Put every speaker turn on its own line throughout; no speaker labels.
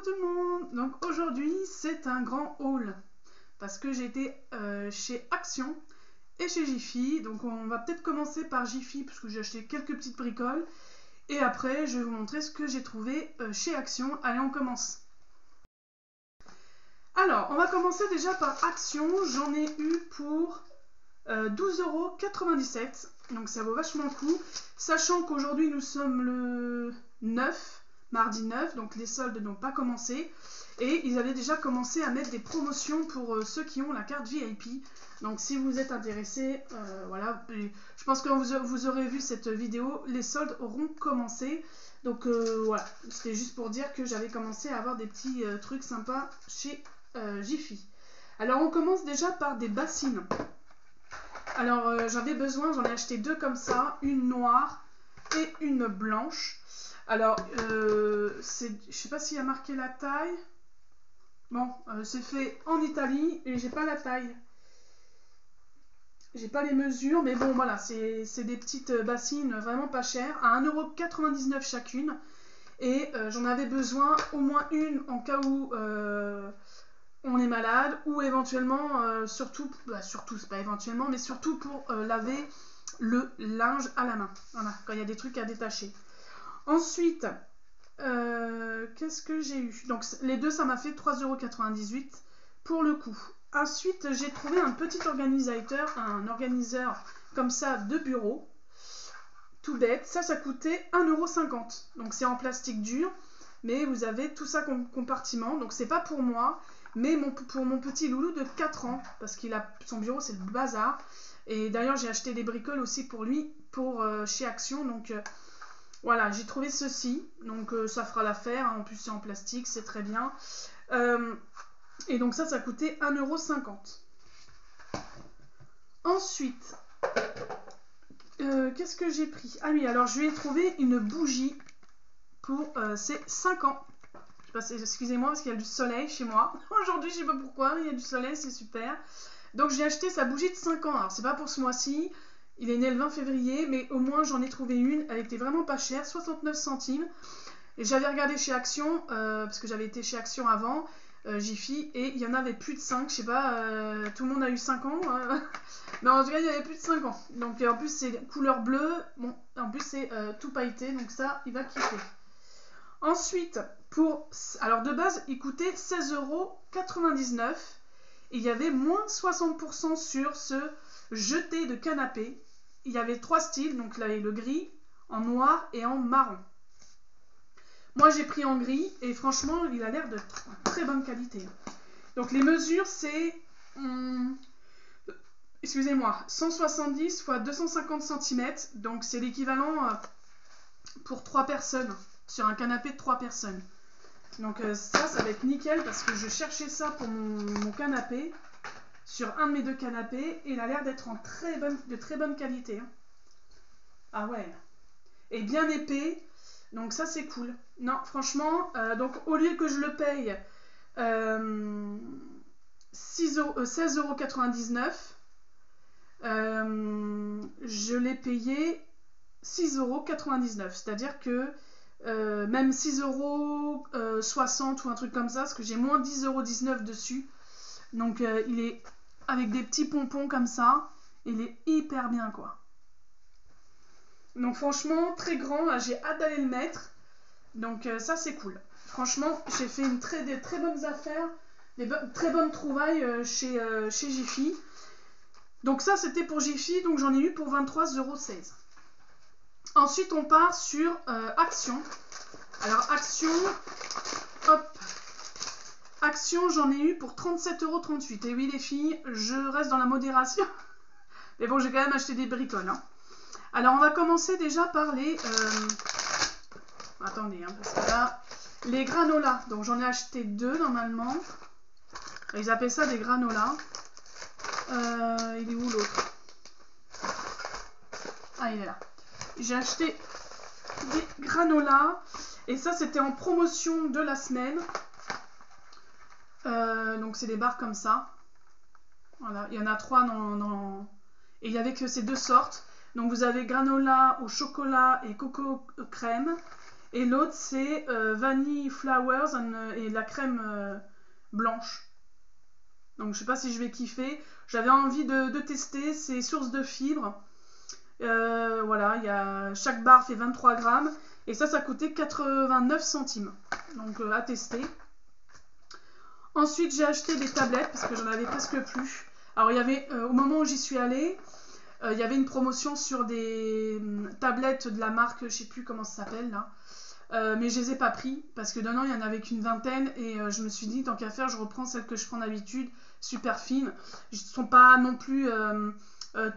tout le monde. Donc aujourd'hui c'est un grand haul parce que j'ai été chez Action et chez Jiffy. Donc on va peut-être commencer par Jiffy parce que j'ai acheté quelques petites bricoles et après je vais vous montrer ce que j'ai trouvé chez Action. Allez, on commence. Alors on va commencer déjà par Action. J'en ai eu pour 12,97 €, donc ça vaut vachement le coup, sachant qu'aujourd'hui nous sommes le 9, mardi 9, donc les soldes n'ont pas commencé, et ils avaient déjà commencé à mettre des promotions pour ceux qui ont la carte VIP, donc si vous êtes intéressés, voilà, je pense que vous aurez vu cette vidéo, les soldes auront commencé, donc voilà, c'était juste pour dire que j'avais commencé à avoir des petits trucs sympas chez Jiffy. Alors on commence déjà par des bassines. Alors j'en ai acheté deux comme ça, une noire et une blanche. Alors je sais pas s'il y a marqué la taille. Bon, c'est fait en Italie et j'ai pas la taille. J'ai pas les mesures, mais bon voilà, c'est des petites bassines vraiment pas chères, à 1,99 € chacune. Et j'en avais besoin au moins une en cas où on est malade, ou éventuellement, surtout c'est pas éventuellement, mais surtout pour laver le linge à la main, voilà, quand il y a des trucs à détacher. Ensuite, qu'est-ce que j'ai eu? Donc les deux, ça m'a fait 3,98 € pour le coup. Ensuite, j'ai trouvé un petit un organiseur comme ça de bureau, tout bête, ça coûtait 1,50 €, donc c'est en plastique dur, mais vous avez tout ça compartiment, donc c'est pas pour moi, mais pour mon petit loulou de 4 ans, parce qu'il a son bureau, c'est le bazar. Et d'ailleurs, j'ai acheté des bricoles aussi pour lui, chez Action. Donc voilà, j'ai trouvé ceci. Donc ça fera l'affaire. Hein. En plus, c'est en plastique, c'est très bien. Et donc ça coûtait 1,50 €. Ensuite, qu'est-ce que j'ai pris? Ah oui, alors je lui ai trouvé une bougie pour ses 5 ans. Excusez-moi parce qu'il y a du soleil chez moi. Aujourd'hui, je sais pas pourquoi, il y a du soleil, c'est super. Donc j'ai acheté sa bougie de 5 ans. Alors c'est pas pour ce mois-ci, il est né le 20 février, mais au moins j'en ai trouvé une. Elle était vraiment pas chère, 69 centimes. Et j'avais regardé chez Action, parce que j'avais été chez Action avant, Jiffy, et il y en avait plus de 5. Je sais pas, tout le monde a eu 5 ans. Mais en tout cas, il y avait plus de 5 ans. Donc en plus, c'est couleur bleue. Bon, en plus, c'est tout pailleté, donc ça, il va kiffer. Ensuite, alors de base, il coûtait 16,99 €. Et il y avait moins 60% sur ce jeté de canapé. Il y avait 3 styles, donc là, le gris, en noir et en marron. Moi, j'ai pris en gris et franchement, il a l'air de très bonne qualité. Donc les mesures, c'est, excusez-moi, 170 x 250 cm. Donc c'est l'équivalent pour 3 personnes, sur un canapé de 3 personnes. Donc ça va être nickel parce que je cherchais ça pour mon canapé, sur un de mes deux canapés, et il a l'air d'être de très bonne qualité. Hein. Ah ouais. Et bien épais, donc ça c'est cool. Non, franchement, donc au lieu que je le paye 16,99 €, je l'ai payé 6,99 €. C'est-à-dire que même 6,60 € ou un truc comme ça, parce que j'ai moins 10,19 € dessus. Donc il est avec des petits pompons comme ça, il est hyper bien quoi. Donc franchement très grand, j'ai hâte d'aller le mettre. Donc ça c'est cool. Franchement j'ai fait des très bonnes affaires, très bonnes trouvailles chez Jiffy. Donc ça c'était pour Jiffy, donc j'en ai eu pour 23,16 €. Ensuite on part sur Action. Alors Action, hop, Action, j'en ai eu pour 37,38 €. Et oui les filles, je reste dans la modération. Mais bon, j'ai quand même acheté des bricoles. Hein. Alors on va commencer déjà par les... Attendez, hein, parce que là... Les granolas. Donc j'en ai acheté 2 normalement. Ils appellent ça des granolas. Il est où l'autre? Ah, il est là. J'ai acheté des granolas. Et ça, c'était en promotion de la semaine. Donc c'est des barres comme ça. Voilà, il y en a 3 et il n'y avait que ces 2 sortes. Donc vous avez granola au chocolat et coco crème. Et l'autre, c'est Vanille Flowers et la crème blanche. Donc je sais pas si je vais kiffer. J'avais envie de tester, c'est source de fibres. Voilà, chaque barre fait 23 grammes. Et ça coûtait 89 centimes. Donc à tester. Ensuite, j'ai acheté des tablettes parce que j'en avais presque plus. Alors, il y avait, au moment où j'y suis allée, il y avait une promotion sur des tablettes de la marque, je sais plus comment ça s'appelle là. Mais je les ai pas pris parce que dedans il y en avait qu'une vingtaine et je me suis dit tant qu'à faire je reprends celles que je prends d'habitude, super fines. Elles ne sont pas non plus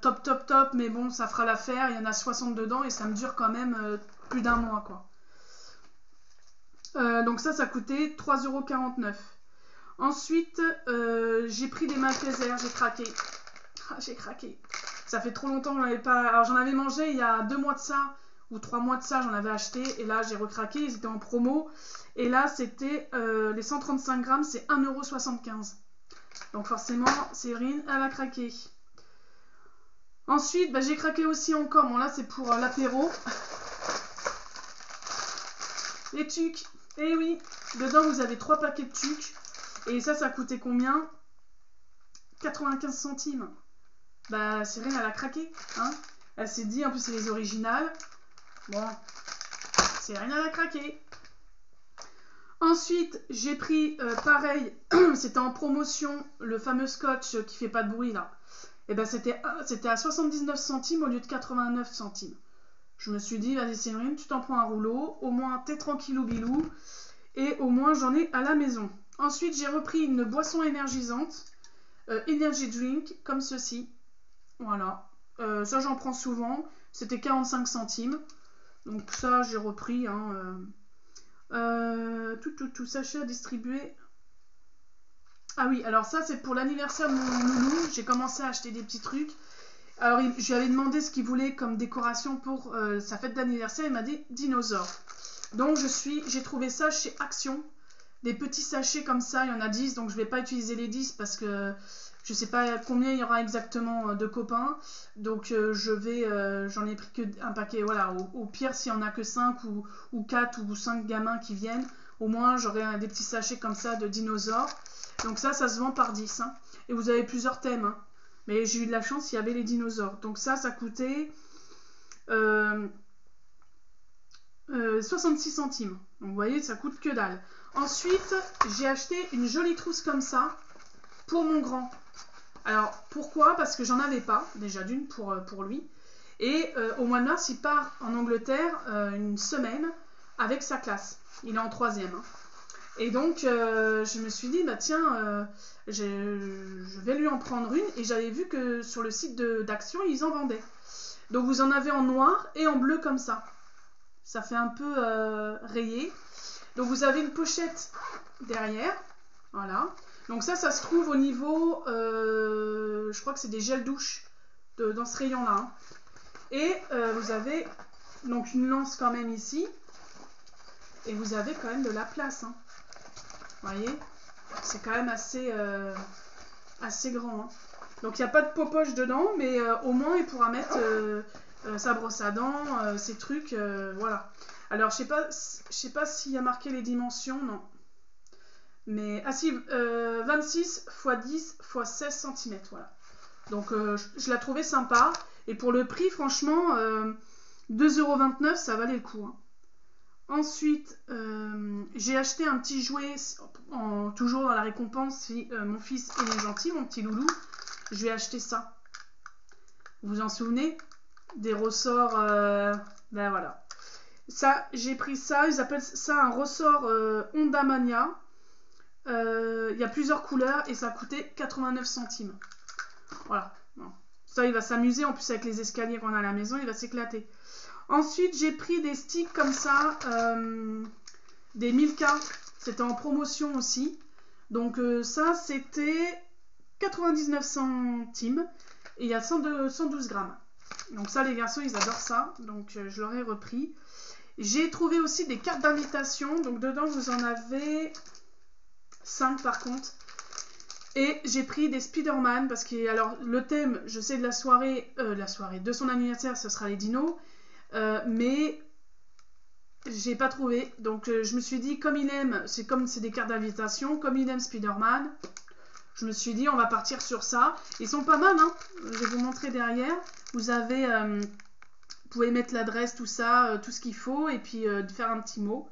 top mais bon ça fera l'affaire, il y en a 60 dedans et ça me dure quand même plus d'un mois quoi. Donc ça coûtait 3,49 €. Ensuite j'ai pris des Maltesers, j'ai craqué. J'ai craqué. Ça fait trop longtemps que j'en avais pas. Alors j'en avais mangé il y a 2 mois de ça ou 3 mois de ça, j'en avais acheté et là j'ai recraqué, ils étaient en promo et là c'était les 135 grammes, c'est 1,75 €. Donc forcément, Séverine, elle a craqué. Ensuite, j'ai craqué aussi encore, bon là c'est pour l'apéro. Les tucs, eh oui, dedans vous avez 3 paquets de tucs et ça coûtait combien? 95 centimes. Séverine, elle a craqué, hein. Elle s'est dit, en plus c'est les originales. Bon, Séverine, elle a craqué. Ensuite, j'ai pris, pareil, c'était en promotion, le fameux scotch qui fait pas de bruit là. Et c'était à 79 centimes au lieu de 89 centimes. Je me suis dit, vas-y Séverine, tu t'en prends un rouleau, au moins t'es tranquillou bilou, et au moins j'en ai à la maison. Ensuite, j'ai repris une boisson énergisante, Energy Drink, comme ceci. Voilà, ça j'en prends souvent, c'était 45 centimes. Donc ça j'ai repris, hein, tout sachet à distribuer. Ah oui, alors ça c'est pour l'anniversaire de mon loulou, j'ai commencé à acheter des petits trucs. Alors je lui avais demandé ce qu'il voulait comme décoration pour sa fête d'anniversaire, il m'a dit dinosaure. Donc j'ai trouvé ça chez Action, des petits sachets comme ça, il y en a 10, donc je vais pas utiliser les 10 parce que je sais pas combien il y aura exactement de copains, donc j'en ai pris qu'un paquet, voilà, au pire s'il y en a que 5 ou 4 ou 5 gamins qui viennent, au moins j'aurai des petits sachets comme ça de dinosaures, donc ça se vend par 10, hein. Et vous avez plusieurs thèmes, hein. Mais j'ai eu de la chance, il y avait les dinosaures, donc ça coûtait 66 centimes, donc vous voyez ça coûte que dalle. Ensuite j'ai acheté une jolie trousse comme ça pour mon grand. Alors, pourquoi? Parce que j'en avais pas, déjà d'une pour lui. Et au mois de mars, il part en Angleterre une semaine avec sa classe. Il est en 3e. Hein. Et donc, je me suis dit, tiens, je vais lui en prendre une. Et j'avais vu que sur le site d'Action, ils en vendaient. Donc, vous en avez en noir et en bleu comme ça. Ça fait un peu rayé. Donc, vous avez une pochette derrière. Voilà. Donc ça se trouve au niveau, je crois que c'est des gels douche dans ce rayon-là. Hein. Et vous avez donc une lance quand même ici. Et vous avez quand même de la place. Hein. Vous voyez, c'est quand même assez grand. Hein. Donc il n'y a pas de popoche dedans, mais au moins il pourra mettre sa brosse à dents, ses trucs, voilà. Alors je sais pas s'il y a marqué les dimensions, non. Mais, 26 x 10 x 16 cm, voilà. Donc, je la trouvais sympa. Et pour le prix, franchement, 2,29 €, ça valait le coup. Hein. Ensuite, j'ai acheté un petit jouet, toujours dans la récompense, si mon fils est gentil, mon petit loulou. Je lui ai acheté ça. Vous vous en souvenez? Des ressorts, voilà. Ça, j'ai pris ça, ils appellent ça un ressort Honda Mania. Il y a plusieurs couleurs et ça a coûté 89 centimes. Voilà. Bon. Ça, il va s'amuser. En plus, avec les escaliers qu'on a à la maison, il va s'éclater. Ensuite, j'ai pris des sticks comme ça, des Milka. C'était en promotion aussi. Donc, ça, c'était 99 centimes. Et il y a 112 grammes. Donc, ça, les garçons, ils adorent ça. Donc, je leur ai repris. J'ai trouvé aussi des cartes d'invitation. Donc, dedans, vous en avez 5 par contre. Et j'ai pris des Spider-Man parce que, alors, le thème, je sais, de la soirée, de son anniversaire, ce sera les dinos. Mais j'ai pas trouvé. Donc je me suis dit, comme il aime, c'est des cartes d'invitation, comme il aime Spider-Man, je me suis dit, on va partir sur ça. Ils sont pas mal, hein. Je vais vous montrer derrière. Vous avez, vous pouvez mettre l'adresse, tout ça, tout ce qu'il faut, et puis faire un petit mot.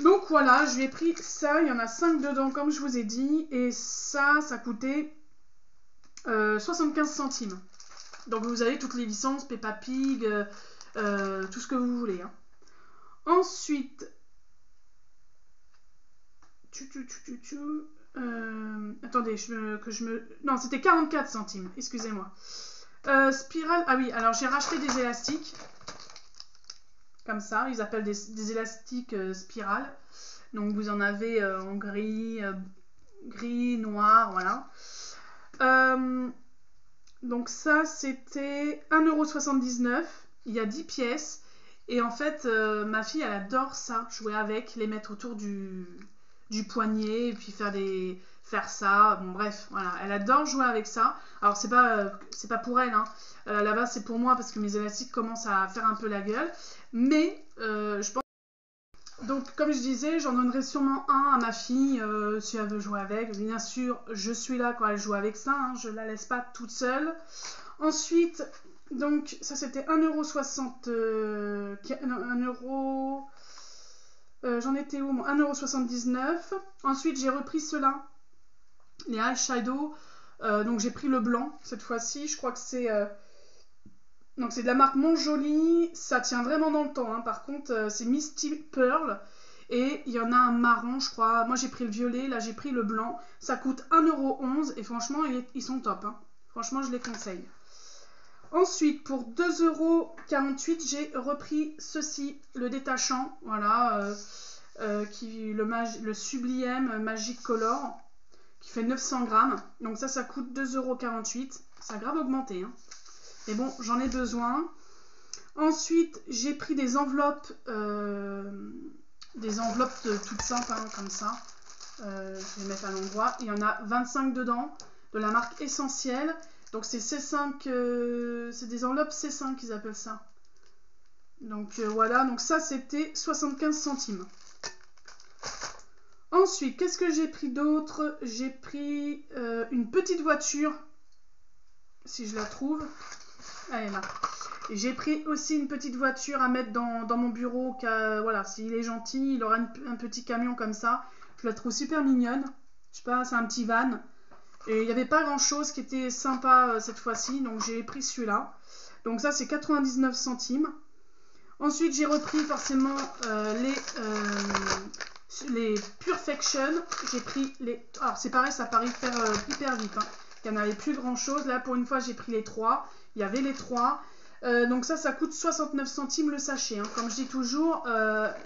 Donc voilà, je lui ai pris ça. Il y en a 5 dedans, comme je vous ai dit. Et ça coûtait 75 centimes. Donc vous avez toutes les licences, Peppa Pig, tout ce que vous voulez. Hein. Ensuite, attendez, non, c'était 44 centimes, excusez-moi. Spirale, ah oui, alors j'ai racheté des élastiques. Comme ça, ils appellent des élastiques spirales. Donc vous en avez en gris, noir, voilà. Donc ça, c'était 1,79 €. Il y a 10 pièces. Et en fait, ma fille, elle adore ça, jouer avec, les mettre autour du poignet, et puis faire ça. Bon, bref, voilà. Elle adore jouer avec ça. Alors, c'est pas pour elle, hein. Là-bas, c'est pour moi, parce que mes élastiques commencent à faire un peu la gueule. Mais, je pense... Donc, comme je disais, j'en donnerai sûrement un à ma fille, si elle veut jouer avec. Bien sûr, je suis là quand elle joue avec ça, hein, je la laisse pas toute seule. Ensuite, donc, ça c'était 1,60 €... 1€... j'en étais où, moi, 1,79 €. Ensuite, j'ai repris ceux-là, les eyeshadows. Donc, j'ai pris le blanc, cette fois-ci. Je crois que c'est... Donc c'est de la marque Montjoli, ça tient vraiment dans le temps, hein. Par contre c'est Misty Pearl et il y en a un marron je crois, moi j'ai pris le violet, là j'ai pris le blanc, ça coûte 1,11 € et franchement ils sont top, hein. Franchement je les conseille. Ensuite pour 2,48 €, j'ai repris ceci, le détachant, voilà, le Sublime Magic Color qui fait 900 grammes, donc ça coûte 2,48 €, ça a grave augmenté, hein. Mais bon, j'en ai besoin. Ensuite, j'ai pris des enveloppes toutes simples, hein, comme ça. Je vais mettre à l'endroit. Il y en a 25 dedans, de la marque Essentielle. Donc c'est C5, c'est des enveloppes C5 qu'ils appellent ça. Donc voilà, donc ça c'était 75 centimes. Ensuite, qu'est-ce que j'ai pris d'autre? J'ai pris une petite voiture, si je la trouve. Elle est là. J'ai pris aussi une petite voiture à mettre dans mon bureau. Voilà, s'il est gentil, il aura un petit camion comme ça. Je la trouve super mignonne. Je sais pas, c'est un petit van. Et il n'y avait pas grand chose qui était sympa cette fois-ci. Donc j'ai pris celui-là. Donc ça c'est 99 centimes. Ensuite j'ai repris forcément les Perfection. J'ai pris les... Alors c'est pareil, ça paraît faire hyper vite, hein. Il n'y en avait plus grand chose. Là pour une fois j'ai pris les 3. Il y avait les 3. Donc ça coûte 69 centimes le sachet, hein. Comme je dis toujours,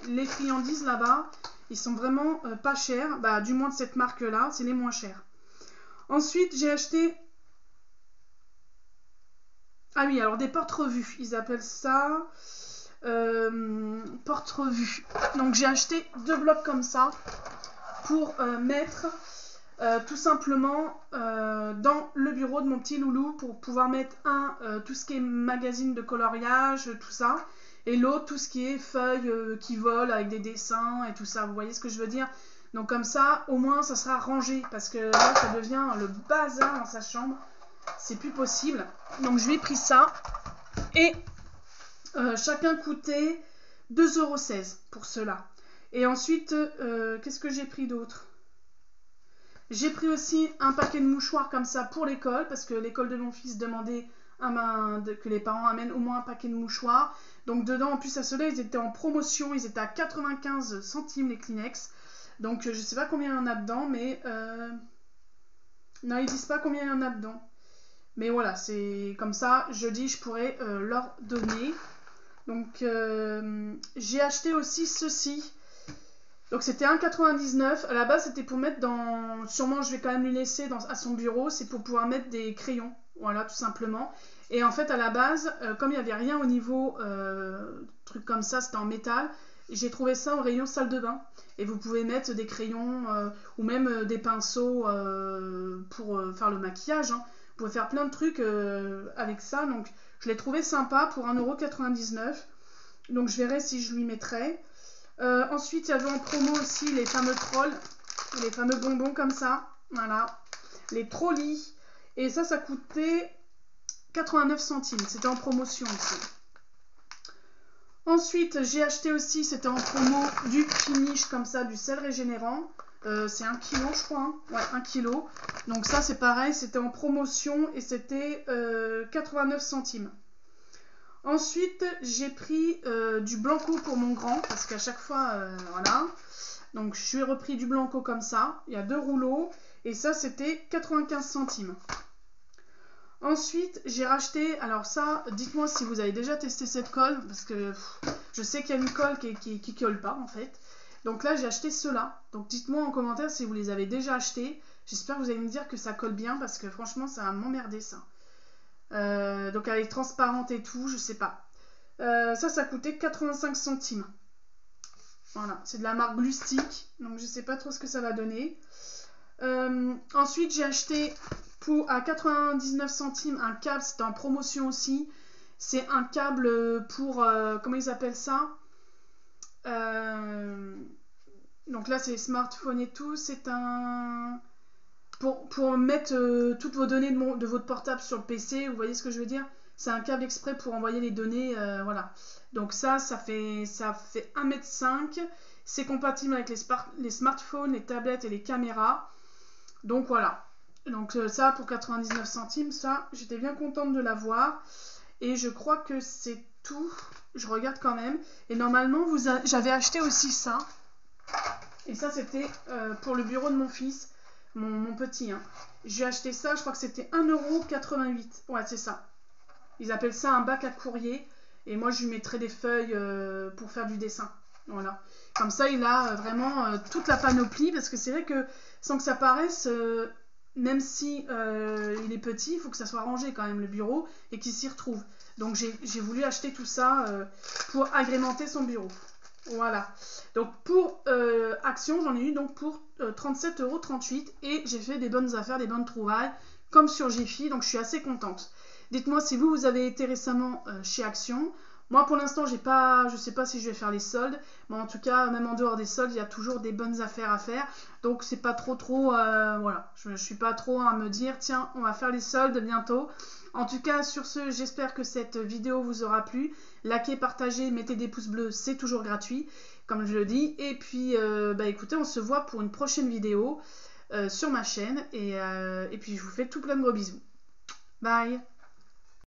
les friandises là-bas, ils sont vraiment pas chers. Bah, du moins de cette marque-là, c'est les moins chers. Ensuite, j'ai acheté... Ah oui, alors des porte-revues. Ils appellent ça porte-revues. Donc j'ai acheté 2 blocs comme ça pour mettre... tout simplement dans le bureau de mon petit loulou pour pouvoir mettre tout ce qui est magazine de coloriage, tout ça, et l'autre tout ce qui est feuilles qui volent avec des dessins et tout ça, vous voyez ce que je veux dire. Donc comme ça au moins ça sera rangé, parce que là ça devient le bazar dans sa chambre, c'est plus possible. Donc je lui ai pris ça et chacun coûtait 2,16 € pour cela. Et ensuite qu'est-ce que j'ai pris d'autre? J'ai pris aussi un paquet de mouchoirs comme ça pour l'école, parce que l'école de mon fils demandait que les parents amènent au moins un paquet de mouchoirs. Donc dedans, en plus à ceux-là, ils étaient en promotion, ils étaient à 95 centimes les Kleenex. Donc je sais pas combien il y en a dedans, mais... Non, ils disent pas combien il y en a dedans. Mais voilà, c'est comme ça, jeudi, je pourrais leur donner. Donc j'ai acheté aussi ceci. Donc c'était 1,99 €. À la base c'était pour mettre dans... Sûrement je vais quand même lui laisser à son bureau. C'est pour pouvoir mettre des crayons. Voilà, tout simplement. Et en fait à la base, comme il n'y avait rien au niveau truc comme ça, c'était en métal, j'ai trouvé ça au rayon salle de bain. Et vous pouvez mettre des crayons ou même des pinceaux pour faire le maquillage, hein. Vous pouvez faire plein de trucs avec ça. Donc je l'ai trouvé sympa pour 1,99 €. Donc je verrai si je lui mettrai. Ensuite, il y avait en promo aussi les fameux trolls, les fameux bonbons comme ça. Voilà, les trollis. Et ça coûtait 89 centimes. C'était en promotion aussi. Ensuite, j'ai acheté aussi, c'était en promo, du finish comme ça, du sel régénérant. C'est 1 kg, je crois. Hein. Ouais, 1 kg. Donc ça, c'est pareil, c'était en promotion et c'était 89 centimes. Ensuite, j'ai pris du Blanco pour mon grand, parce qu'à chaque fois, voilà. Donc, je suis repris du Blanco comme ça. Il y a 2 rouleaux. Et ça, c'était 95 centimes. Ensuite, j'ai racheté, alors ça, dites-moi si vous avez déjà testé cette colle, parce que je sais qu'il y a une colle qui colle pas, en fait. Donc là, j'ai acheté ceux-là. Donc, dites-moi en commentaire si vous les avez déjà achetés. J'espère que vous allez me dire que ça colle bien, parce que franchement, ça va m'emmerder, ça. Donc, elle est transparente et tout, je sais pas. Ça coûtait 85 centimes. Voilà, c'est de la marque Glustic, donc je sais pas trop ce que ça va donner. Ensuite, j'ai acheté à 99 centimes un câble, c'était en promotion aussi. C'est un câble pour, comment ils appellent ça? Donc là, c'est les smartphones et tout. C'est un... Pour mettre toutes vos données de votre portable sur le PC, vous voyez ce que je veux dire? C'est un câble exprès pour envoyer les données, voilà. Donc ça fait 1,5 m. C'est compatible avec les smartphones, les tablettes et les caméras. Donc voilà. Donc ça pour 99 centimes, ça j'étais bien contente de l'avoir. Et je crois que c'est tout. Je regarde quand même. Et normalement j'avais acheté aussi ça. Et ça c'était pour le bureau de mon fils, mon petit. Hein. J'ai acheté ça, je crois que c'était 1,88 €. Ouais, c'est ça. Ils appellent ça un bac à courrier. Et moi je lui mettrai des feuilles pour faire du dessin. Voilà. Comme ça il a vraiment toute la panoplie. Parce que c'est vrai que sans que ça paraisse... même si il est petit, il faut que ça soit rangé quand même le bureau et qu'il s'y retrouve. Donc j'ai voulu acheter tout ça pour agrémenter son bureau. Voilà. Donc pour Action, j'en ai eu donc pour 37,38 € et j'ai fait des bonnes affaires, des bonnes trouvailles comme sur Jiffy, donc je suis assez contente. Dites-moi si vous avez été récemment chez Action. Moi pour l'instant je ne sais pas si je vais faire les soldes, mais en tout cas même en dehors des soldes il y a toujours des bonnes affaires à faire, donc c'est pas trop voilà, je suis pas trop à me dire tiens on va faire les soldes bientôt. En tout cas sur ce j'espère que cette vidéo vous aura plu, likez, partagez, mettez des pouces bleus, c'est toujours gratuit comme je le dis, et puis écoutez on se voit pour une prochaine vidéo sur ma chaîne et puis je vous fais tout plein de gros bisous, bye.